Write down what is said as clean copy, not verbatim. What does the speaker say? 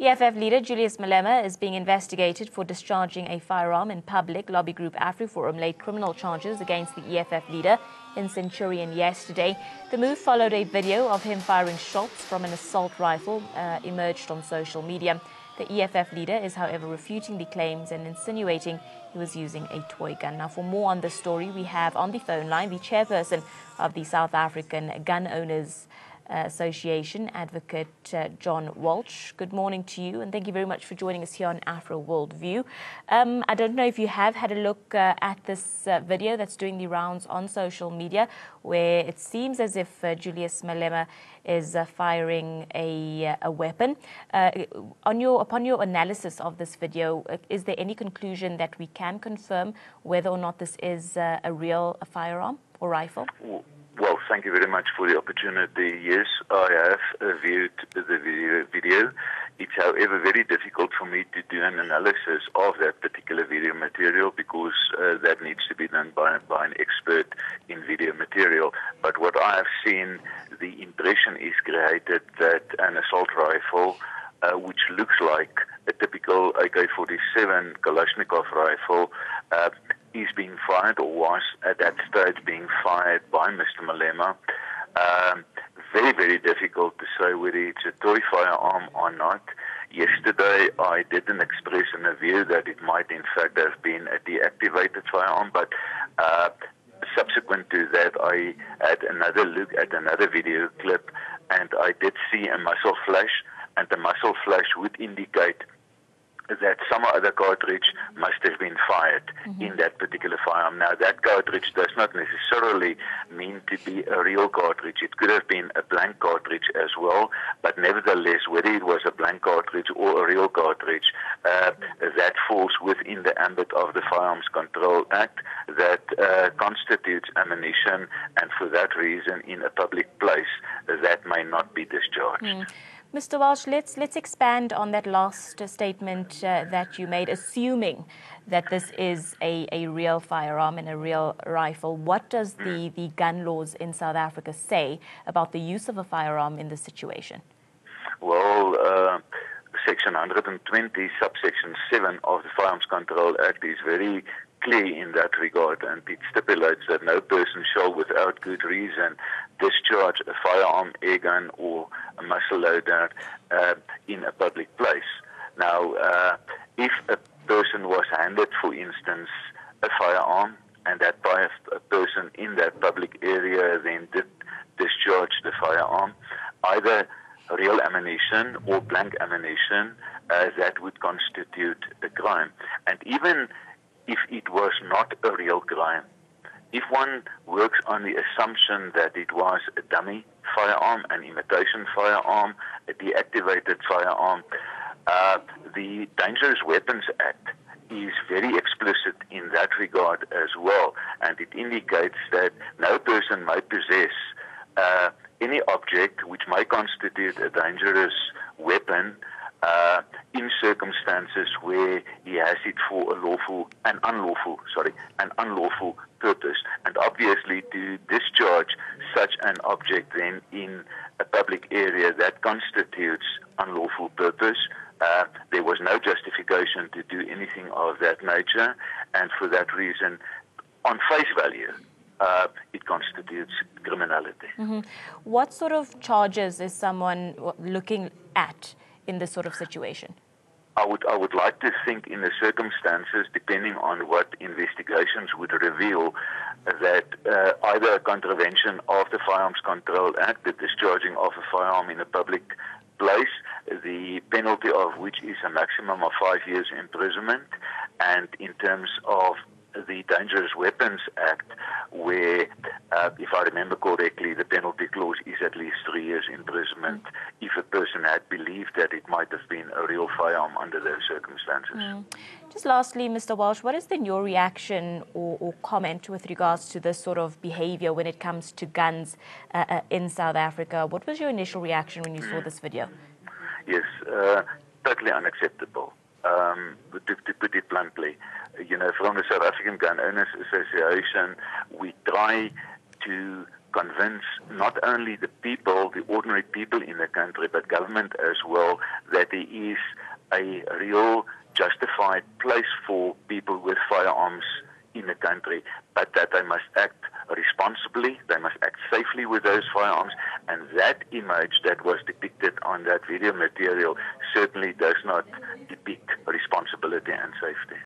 EFF leader Julius Malema is being investigated for discharging a firearm in public. Lobby group AfriForum laid criminal charges against the EFF leader in Centurion yesterday. The move followed a video of him firing shots from an assault rifle emerged on social media. The EFF leader is, however, refuting the claims and insinuating he was using a toy gun. Now, for more on this story, we have on the phone line the chairperson of the South African Gun Owners Association, Advocate John Welch. Good morning to you, and thank you very much for joining us here on Afro Worldview. I don't know if you have had a look at this video that's doing the rounds on social media, where it seems as if Julius Malema is firing a weapon. Upon your analysis of this video, is there any conclusion that we can confirm whether or not this is a real firearm or rifle? Well, thank you very much for the opportunity. Yes, I have viewed the video. It's, however, very difficult for me to do an analysis of that particular video material because that needs to be done by an expert in video material. But what I have seen, the impression is created that an assault rifle, which looks like a typical AK-47 Kalashnikov rifle, is being fired or was at that stage being fired by Mr. Malema. Very, very difficult to say whether it's a toy firearm or not. Yesterday, I didn't express in a view that it might in fact have been a deactivated firearm, but subsequent to that, I had another look at another video clip, and I did see a muzzle flash, and the muzzle flash would indicate that some other cartridge must have been fired in that particular firearm. Now, that cartridge does not necessarily mean to be a real cartridge. It could have been a blank cartridge as well, but nevertheless, whether it was a blank cartridge or a real cartridge, that falls within the ambit of the Firearms Control Act that constitutes ammunition, and for that reason, in a public place, that may not be discharged. Mr. Welch, let's expand on that last statement that you made, assuming that this is a real firearm and a real rifle. What does the gun laws in South Africa say about the use of a firearm in this situation? Well, Section 120, subsection 7 of the Firearms Control Act is very clear in that regard, and it stipulates that no person shall, without good reason, discharge a firearm, air gun, or a muzzle loader in a public place. Now, if a person was handed, for instance, a firearm, and that by a person in that public area then did discharge the firearm, either real ammunition or blank ammunition, that would constitute a crime. And even if it was not a real crime, if one works on the assumption that it was a dummy firearm, an imitation firearm, a deactivated firearm, the Dangerous Weapons Act is very explicit in that regard as well, and it indicates that no person may possess any object which may constitute a dangerous weapon in circumstances where he has it for an unlawful purpose. And obviously, to discharge such an object then in a public area, that constitutes unlawful purpose. There was no justification to do anything of that nature, and for that reason, on face value, it constitutes criminality. What sort of charges is someone looking at in this sort of situation? I would like to think in the circumstances, depending on what investigations would reveal, that either a contravention of the Firearms Control Act, the discharging of a firearm in a public place, the penalty of which is a maximum of 5 years imprisonment, and in terms of the Dangerous Weapons Act, where, if I remember correctly, the penalty clause is at least 3 years imprisonment if a person had believed that it might have been a real firearm under those circumstances. Just lastly, Mr. Welch, what is then your reaction or comment with regards to this sort of behavior when it comes to guns in South Africa? What was your initial reaction when you saw this video? Yes, totally unacceptable. To put it bluntly, you know, from the South African Gun Owners Association, we try to convince not only the people, the ordinary people in the country, but government as well, that there is a real justified place for people with firearms in the country, but that they must act responsibly, they must act safely with those firearms, and that image that was depicted on that video material certainly does not depict responsibility and safety.